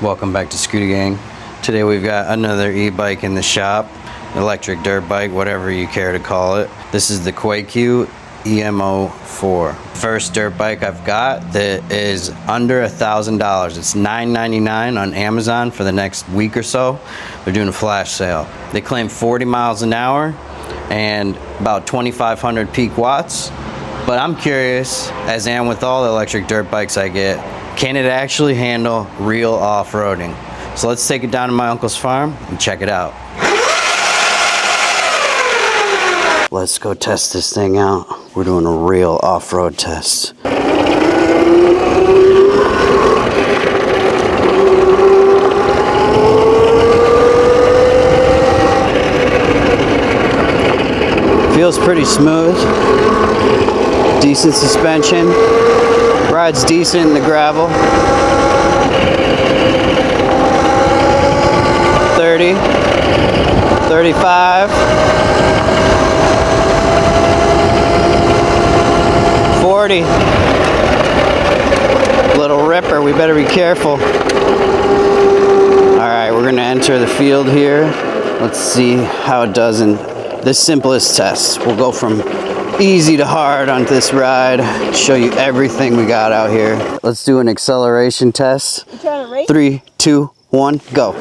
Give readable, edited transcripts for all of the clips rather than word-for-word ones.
Welcome back to Scooty Gang. Today we've got another e-bike in the shop, electric dirt bike, whatever you care to call it. This is the Qwayq Em40. First dirt bike I've got that is under $1,000. It's $9.99 on Amazon for the next week or so. They're doing a flash sale. They claim 40 miles an hour and about 2,500 peak watts. But I'm curious, as I am with all the electric dirt bikes I get, can it actually handle real off-roading? So let's take it down to my uncle's farm and check it out. Let's go test this thing out. We're doing a real off-road test. Feels pretty smooth. Decent suspension. Rides decent in the gravel. 30, 35, 40. Little ripper, we better be careful. Alright, we're gonna enter the field here. Let's see how it does in the simplest test. We'll go from easy to hard on this ride. Show you everything we got out here. Let's do an acceleration test. You trying to race? 3, 2, 1, go.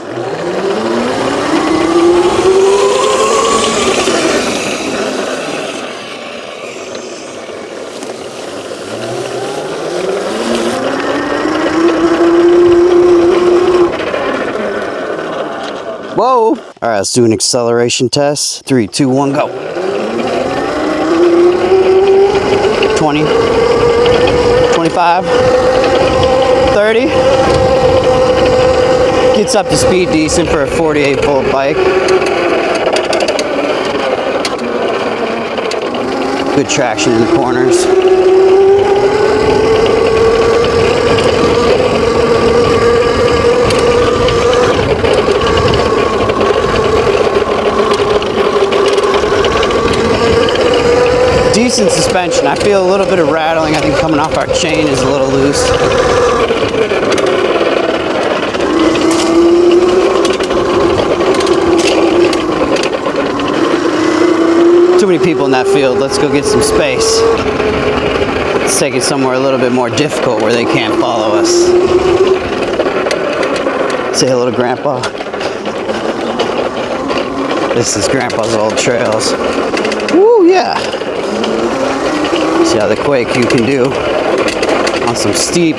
Whoa! Alright, let's do an acceleration test. 3, 2, 1, go. 20, 25, 30. Gets up to speed decent for a 48 volt bike. Good traction in the corners. Decent suspension. I feel a little bit of rattling. I think coming off our chain is a little loose. Too many people in that field. Let's go get some space. Let's take it somewhere a little bit more difficult where they can't follow us. Say hello to Grandpa. This is Grandpa's old trails. Woo, yeah. See how the Qwayq you can do on some steep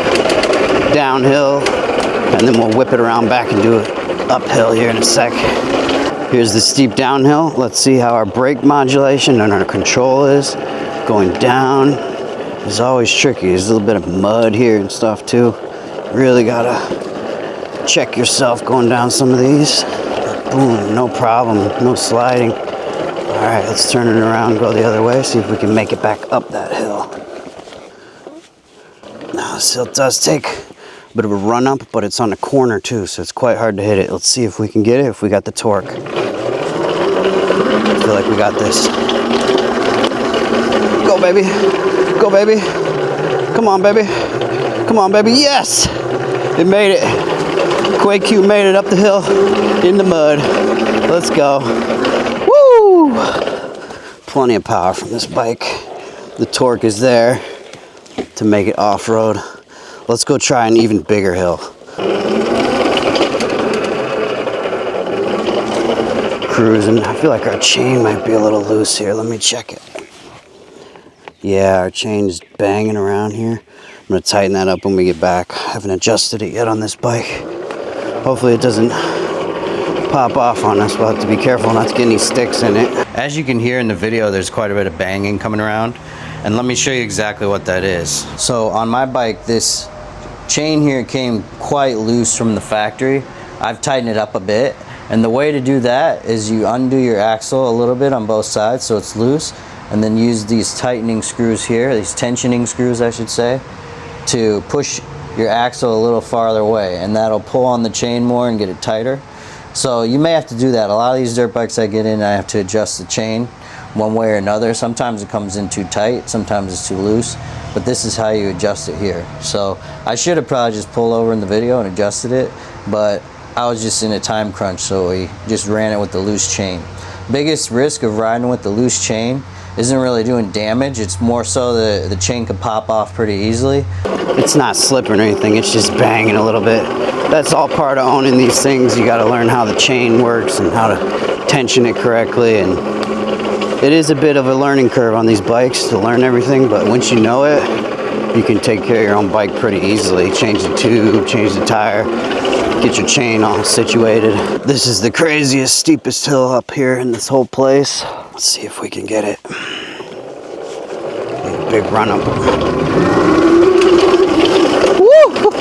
downhill, and then we'll whip it around back and do it uphill here in a sec. Here's the steep downhill. Let's see how our brake modulation and our control is. Going down is always tricky. There's a little bit of mud here and stuff too. Really gotta check yourself going down some of these. Boom, no problem, no sliding. All right, let's turn it around and go the other way, see if we can make it back up that hill. Now, this hill does take a bit of a run up, but it's on the corner too, so it's quite hard to hit it. Let's see if we can get it, if we got the torque. I feel like we got this. Go, baby. Go, baby. Come on, baby. Come on, baby. Yes! It made it. Qwayq made it up the hill in the mud. Let's go. Plenty of power from this bike. The torque is there to make it off-road. Let's go try an even bigger hill. Cruising. I feel like our chain might be a little loose here. Let me check it. Yeah, our chain's banging around here. I'm gonna tighten that up when we get back. I haven't adjusted it yet on this bike. Hopefully it doesn't pop off on us. We'll have to be careful not to get any sticks in it. As you can hear in the video, there's quite a bit of banging coming around, and let me show you exactly what that is. So on my bike, this chain here came quite loose from the factory. I've tightened it up a bit, and the way to do that is you undo your axle a little bit on both sides so it's loose, and then use these tightening screws here, these tensioning screws I should say, to push your axle a little farther away, and that'll pull on the chain more and get it tighter. So you may have to do that. A lot of these dirt bikes I get in, I have to adjust the chain one way or another. Sometimes it comes in too tight, sometimes it's too loose, but this is how you adjust it here. So I should have probably just pulled over in the video and adjusted it, but I was just in a time crunch, so we just ran it with the loose chain. Biggest risk of riding with the loose chain isn't really doing damage, it's more so the chain could pop off pretty easily. It's not slipping or anything, it's just banging a little bit. That's all part of owning these things. You gotta learn how the chain works and how to tension it correctly, and it is a bit of a learning curve on these bikes to learn everything, but once you know it, you can take care of your own bike pretty easily. Change the tube, change the tire, get your chain all situated. This is the craziest, steepest hill up here in this whole place. Let's see if we can get it. Big run up. Woo!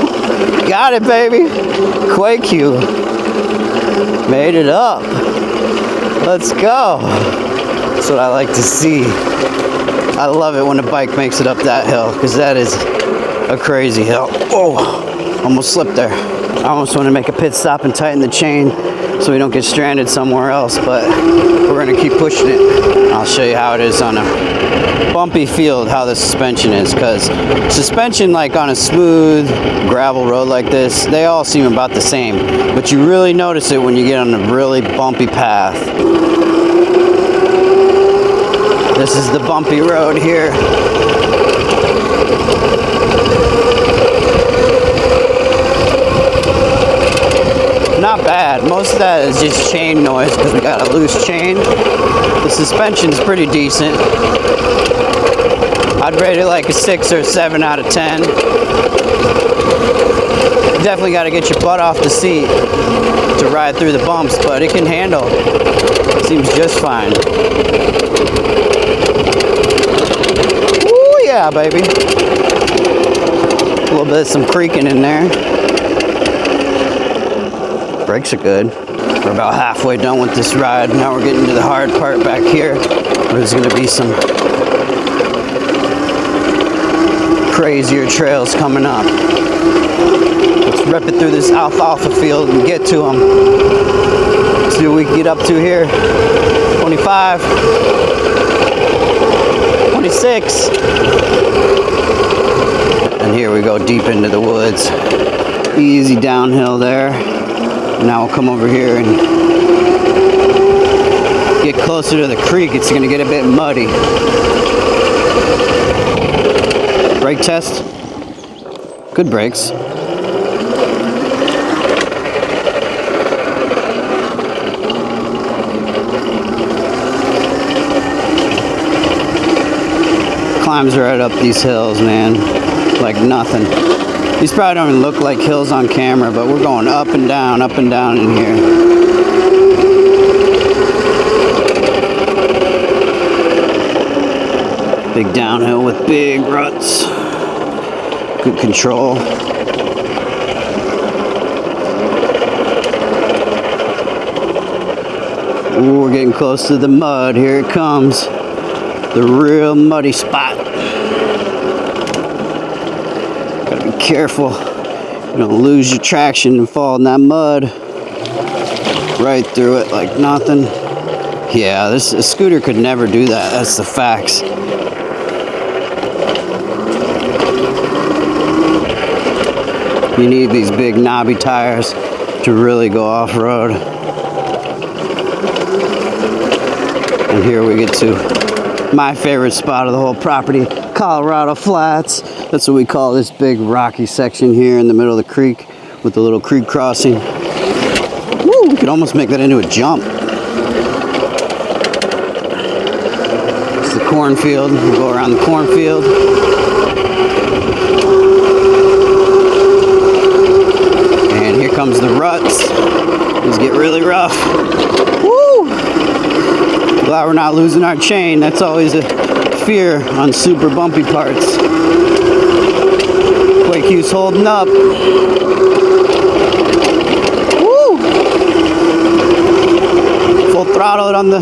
Got it, baby. Qwayq. Made it up. Let's go. That's what I like to see. I love it when a bike makes it up that hill, because that is a crazy hill. Oh, almost slipped there. I almost want to make a pit stop and tighten the chain so we don't get stranded somewhere else, but we're going to keep pushing it. I'll show you how it is on a bumpy field, how the suspension is, because suspension like on a smooth gravel road like this, they all seem about the same, but you really notice it when you get on a really bumpy path. This is the bumpy road here. Not bad. Most of that is just chain noise because we got a loose chain. The suspension's pretty decent. I'd rate it like a 6 or a 7 out of 10. You definitely got to get your butt off the seat to ride through the bumps, but it can handle. It seems just fine. Ooh, yeah, baby. A little bit of some creaking in there. Brakes are good. We're about halfway done with this ride. Now we're getting to the hard part back here. There's going to be some crazier trails coming up. Let's rip it through this alfalfa field and get to them. See what we can get up to here. 25, 26. And here we go deep into the woods. Easy downhill there. Now we'll come over here and get closer to the creek. It's going to get a bit muddy. Brake test. Good brakes. Climbs right up these hills, man, like nothing. These probably don't even look like hills on camera, but we're going up and down in here. Big downhill with big ruts. Good control. Ooh, we're getting close to the mud. Here it comes. The real muddy spot. Gotta be careful. You don't lose your traction and fall in that mud. Right through it like nothing. Yeah, a scooter could never do that. That's the facts. You need these big knobby tires to really go off-road. And here we get to my favorite spot of the whole property, Colorado Flats. That's what we call this big rocky section here in the middle of the creek with the little creek crossing. Woo, we could almost make that into a jump. It's the cornfield. We'll go around the cornfield. And here comes the ruts. These get really rough. Woo! Glad we're not losing our chain. That's always a fear on super bumpy parts. Qwayq's holding up. Woo! Full throttle it on the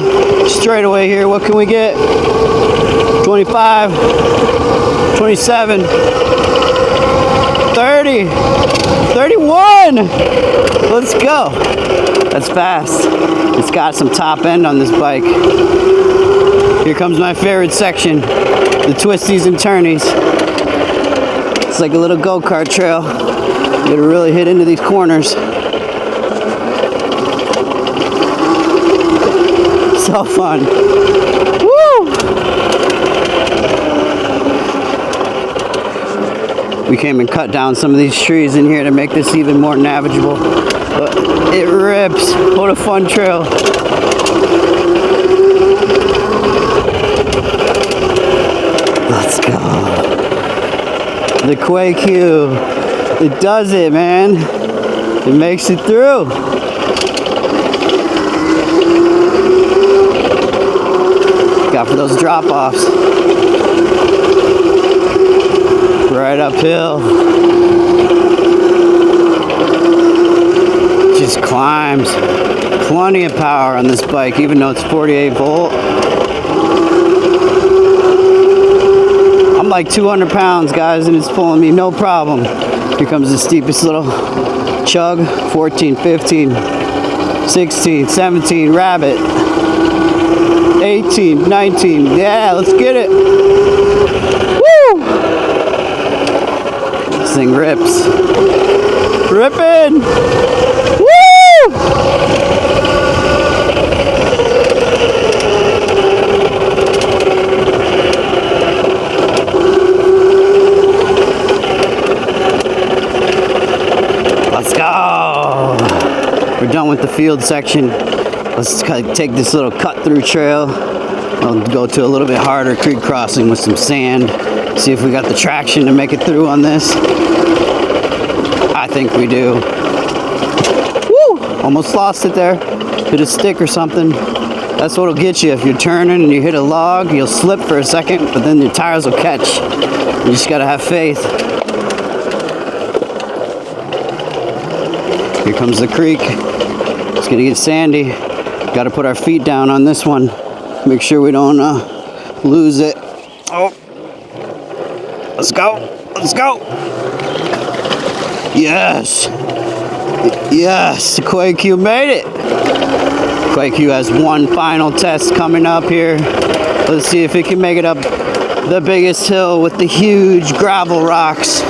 straightaway here. What can we get? 25, 27, 30, 31. Let's go. That's fast. It's got some top end on this bike. Here comes my favorite section, the twisties and turnies. It's like a little go-kart trail. You gotta really hit into these corners. so fun. Woo! We came and cut down some of these trees in here to make this even more navigable. But it rips. What a fun trail. Let's go. The Qwayq. It does it, man. It makes it through. Got for those drop-offs. Right uphill. Just climbs. Plenty of power on this bike, even though it's 48 volt. I'm like 200 pounds, guys, and it's pulling me no problem. Here comes the steepest little chug. 14, 15, 16, 17, rabbit. 18, 19, yeah, let's get it. Woo! This thing rips. Ripping! Woo! Let's go! We're done with the field section. Let's take this little cut through trail. I'll go to a little bit harder creek crossing with some sand. See if we got the traction to make it through on this. I think we do. Woo! Almost lost it there. Hit a stick or something. That's what'll get you. If you're turning and you hit a log, you'll slip for a second, but then your tires will catch. You just gotta have faith. Here comes the creek. It's gonna get sandy. Got to put our feet down on this one. Make sure we don't lose it. Oh, let's go. Let's go. Yes. Yes, the Qwayq made it. Qwayq has one final test coming up here. Let's see if it can make it up the biggest hill with the huge gravel rocks.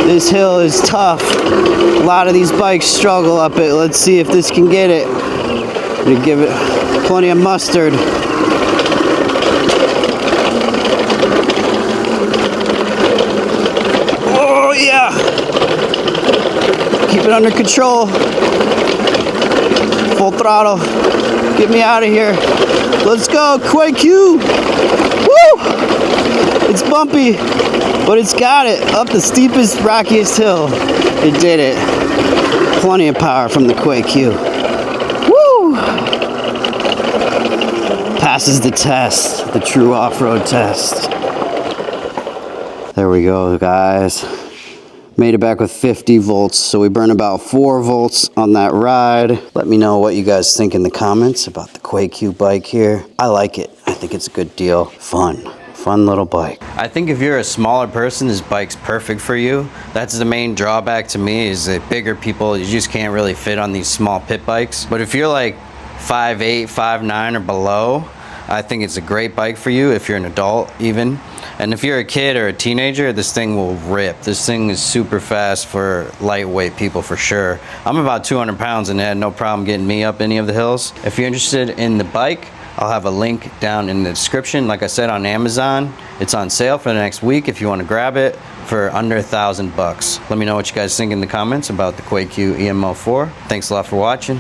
This hill is tough. A lot of these bikes struggle up it. Let's see if this can get it. We give it plenty of mustard. Oh yeah! Keep it under control. Full throttle. Get me out of here. Let's go, Qwayq! Woo! It's bumpy, but it's got it. Up the steepest, rockiest hill. It did it. Plenty of power from the Qwayq. Passes the test, the true off-road test. There we go, guys. Made it back with 50 volts, so we burned about 4 volts on that ride. Let me know what you guys think in the comments about the Qwayq bike here. I like it. I think it's a good deal. Fun little bike. I think if you're a smaller person, this bike's perfect for you. That's the main drawback to me, is that bigger people, you just can't really fit on these small pit bikes. But if you're like 5'8", 5'9", or below, I think it's a great bike for you if you're an adult even. And if you're a kid or a teenager, this thing will rip. This thing is super fast for lightweight people for sure. I'm about 200 pounds and it had no problem getting me up any of the hills. If you're interested in the bike, I'll have a link down in the description. Like I said, on Amazon, it's on sale for the next week if you want to grab it for under $1,000. Let me know what you guys think in the comments about the Qwayq Em40. Thanks a lot for watching.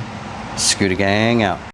Scooter Gang out.